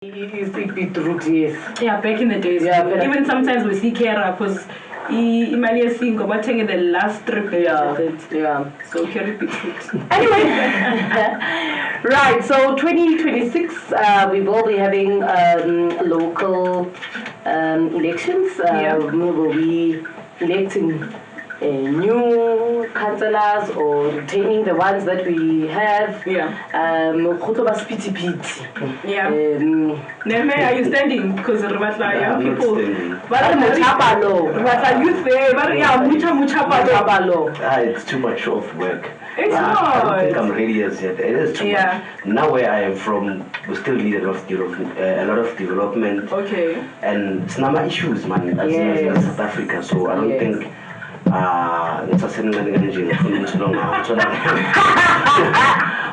It beetroot, yes. Yeah, back in the days. Yeah, even sometimes we see Kera because imali yesingo bathenge the last 3 pages. Yeah. So carry beetroot. Anyway, right. So 2026, we will be having local elections. We will be electing new councillors or retaining the ones that we have. Yeah. Yeah. Neme, are you standing? Because young people. But youth there, but it's too much of work. It's not. I don't think I'm ready as yet. It is too much. Now where I am from, we still need a lot of development. Okay. And it's not my issues, man, as South Africa. So I don't think it's a single engine for long now.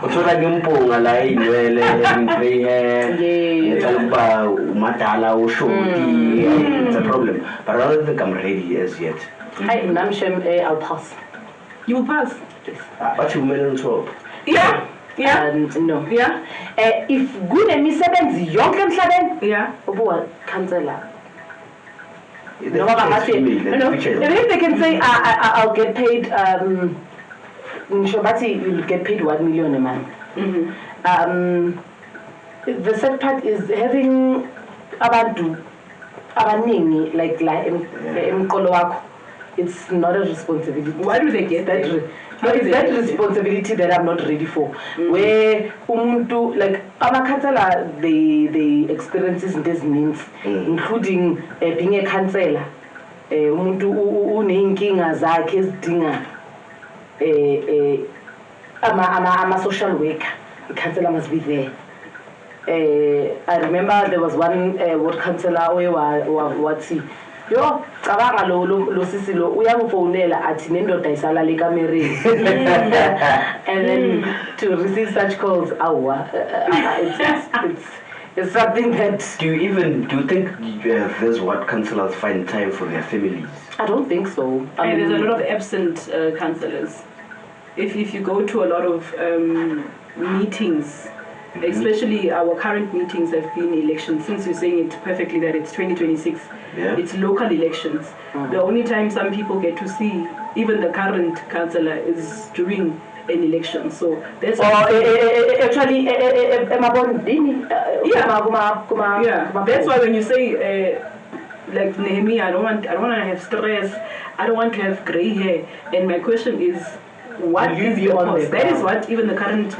Uthola ngimpunga la inwele ngigray hair ngicela umadala ushoti. It's a problem, but I don't think I'm ready as yet. I'll pass. You will pass? But you made on top. Yeah. No. Yeah. If good emisebenzi yonke emhlabeni, yeah, ubuwa councillor. No, if they can say I'll get paid Shobati will get paid 1 million a month. The sad part is having abantu abaningi like emqolo wakho. It's not a responsibility. Why do they get that? It's that responsibility that I'm not ready for. Where umuntu like amakhansela they experiences this means, including being a councillor. Umuntu uneyinkinga zakhe ezidinga I'm a social worker. The councillor must be there. I remember there was one ward councillor what's yo cabanga lo sisi lo uyakufonela athi nendoda isalala ekamereni and then to receive such calls it's something that do you think there's what councillors find time for their families? I don't think so. There's a lot of absent councillors. If you go to a lot of meetings, especially our current meetings have been elections. Since you're saying it perfectly that it's 2026, it's local elections. The only time some people get to see even the current councillor is during an election. So that's actually that's why when you say like Nehemiah, I don't want to have stress, I don't want to have grey hair, and my question is, what is the cause? That is what even the current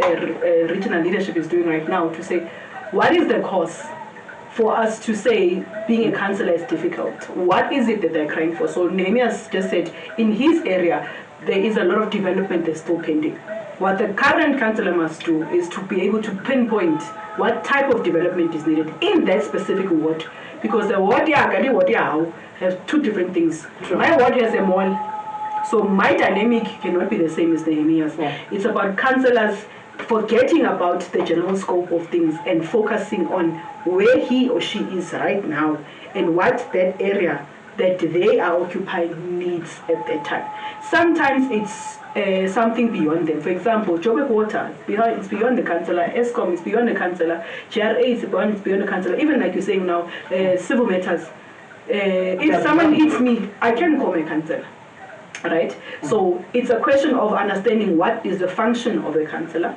regional leadership is doing right now, to say, what is the cause for us to say being a councillor is difficult? What is it that they're crying for? So Nehemiah just said, in his area, there is a lot of development that's still pending. What the current councillor must do is to be able to pinpoint what type of development is needed in that specific ward. Because the ward has two different things. True. My ward has a mall, so my dynamic cannot be the same as Nehemiah's. It's about councillors forgetting about the general scope of things and focusing on where he or she is right now and what that area that they are occupying needs at that time. Sometimes it's something beyond them. For example, Joburg Water, it's beyond the councillor. Eskom is beyond the councillor. GRA is beyond the councillor. Even like you're saying now, civil matters. If someone hits me, I can call my councillor. Right? So it's a question of understanding what is the function of a councillor,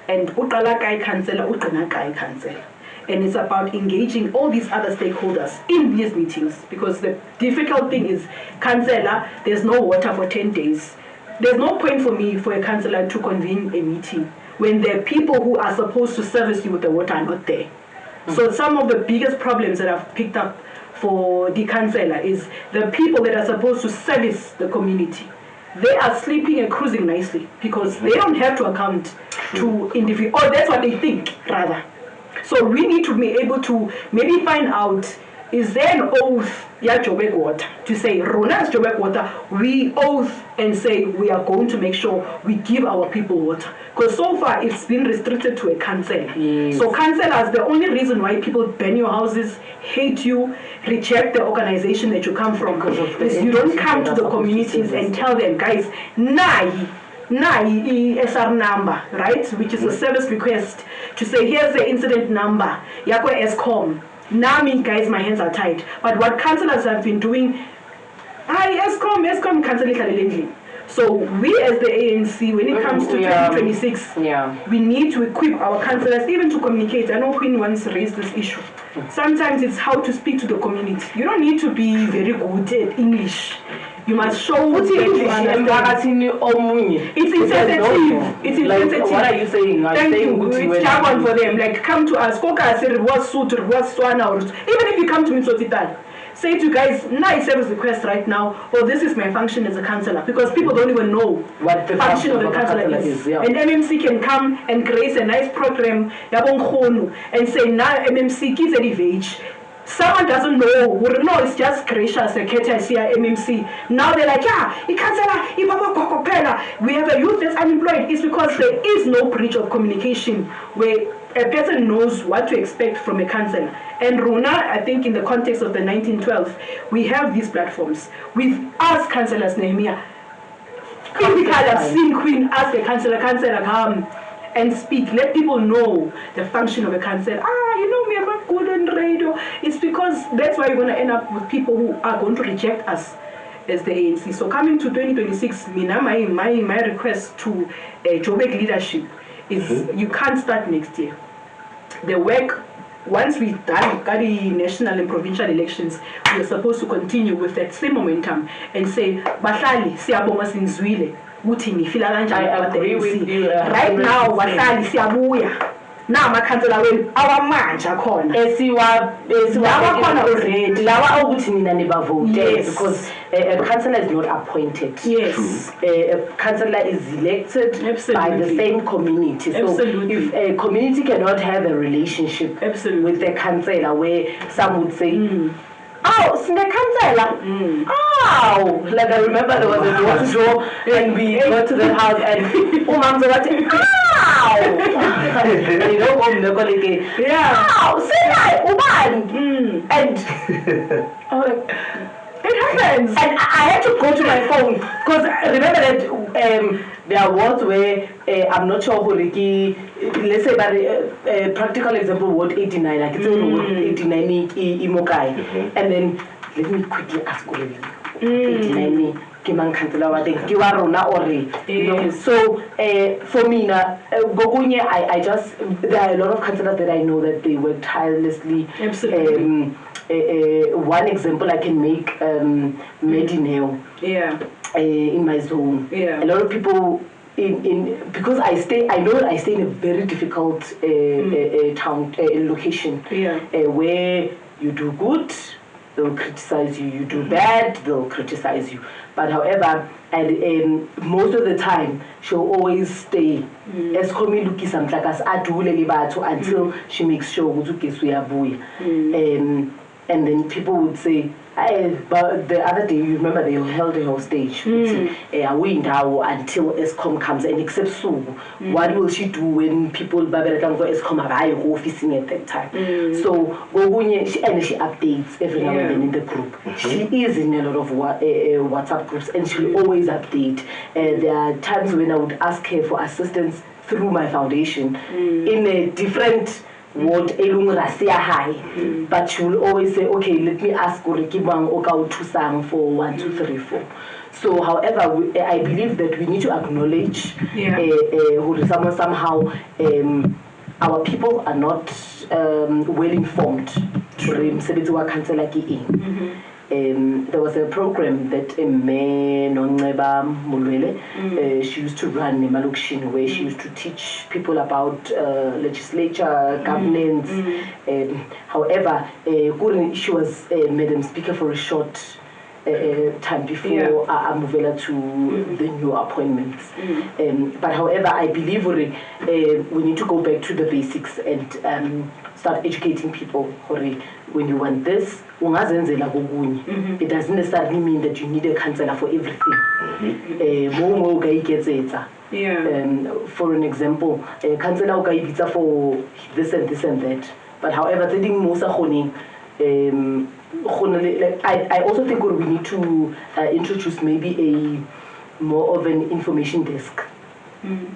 and uqala kai councillor, uqina kai councillor. And it's about engaging all these other stakeholders in these meetings, because the difficult thing is, councillor, there's no water for 10 days. There's no point for me for a councillor to convene a meeting when the people who are supposed to service you with the water are not there. So some of the biggest problems that I've picked up for the councillor is the people that are supposed to service the community. They are sleeping and cruising nicely because they don't have to account to individuals, or that's what they think, rather. So we need to be able to maybe find out, is there an oath, Joburg Water, to say, Rona as Joburg Water, we oath and say we are going to make sure we give our people water. Because so far it's been restricted to a councillor. So councillors, the only reason why people burn your houses, hate you, reject the organization that you come from, is you don't come to the communities and tell them, guys, SR number, right, which is a service request to say here's the incident number, Yako ESCOM. Now, guys, my hands are tied. But what councillors have been doing, ESCOM cancel. So we as the ANC, when it comes to 2026, we need to equip our councillors even to communicate. I know Queen once raised this issue. Sometimes it's how to speak to the community. You don't need to be very good at English. You must show English. It's insensitive. It's insensitive. Like, what are you saying? Thank you. It's jargon for them. Like, come to us. Even if you come to me, say to you guys, nice service request right now, or this is my function as a councillor, because people don't even know what the function of a councillor is. Yeah. And MMC can come and create a nice program and say, now MMC gives a wage. Someone doesn't know, it's just gracious, MMC. Now they're like, we have a youth that's unemployed. It's because there is no bridge of communication where a person knows what to expect from a councillor. And Rona, I think in the context of the 1912, we have these platforms. With us councillors, Nehemiah, physically I've seen Queen ask a councillor, come and speak. Let people know the function of a councillor. Me, I'm not good on radio. It's because that's why you're going to end up with people who are going to reject us as the ANC. So coming to 2026, my request to Joburg leadership is you can't start next year. The work, once we've done the national and provincial elections, we are supposed to continue with that same momentum and say, Bahlali, siyabonga sinzwile. I agree with you. Right now, Bahlali, siyabuya. Now my councillor will our manja khona because a councillor is not appointed. Yes. A councillor is elected by the same community. So if a community cannot have a relationship with the councillor, where some would say, the councillor. Like I remember there was a door to door and we got to the house and it happens. And I had to go to my phone because I remember that there are words where I'm not sure who let's say by a practical example, word 89, like it's word 89 imokai. And then let me quickly ask you 89 so for me now, I just there are a lot of councillors that I know that they work tirelessly. Absolutely. One example I can make, Medineo. In my zone. A lot of people because I stay in a very difficult town location where you do good, they'll criticize you. You do bad, they'll criticize you. But however, and most of the time, she'll always stay as until she makes sure and then people would say, but the other day, you remember they held a hostage. Until ESCOM comes and accepts Sugu. What will she do when people ESCOM are officing at that time? So she updates every now and then in the group. She is in a lot of WhatsApp groups and she'll always update. There are times when I would ask her for assistance through my foundation in a different word high, but she will always say, okay, let me ask Urikibang Oka Tusang for 1, 2, 3, 4. So, however, I believe that we need to acknowledge somehow our people are not well informed. There was a program that she used to run in Malukshin, where she used to teach people about legislature, governance. However, she was Madam Speaker for a short time before Amuvela to the new appointments. But however, I believe we need to go back to the basics and start educating people. When you want this, it doesn't necessarily mean that you need a councillor for everything. For an example, a councillor for this and this and that. But however, I also think we need to introduce maybe a more of an information desk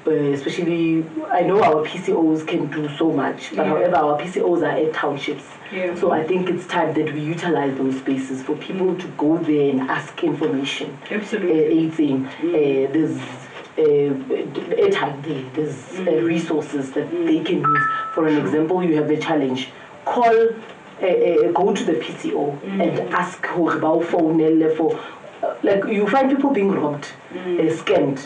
Especially, I know our PCOs can do so much, but however, our PCOs are at townships. So I think it's time that we utilize those spaces for people to go there and ask information. Absolutely. There's there's resources that they can use. For an example, you have a challenge. Call, go to the PCO and ask for like you find people being robbed, scammed.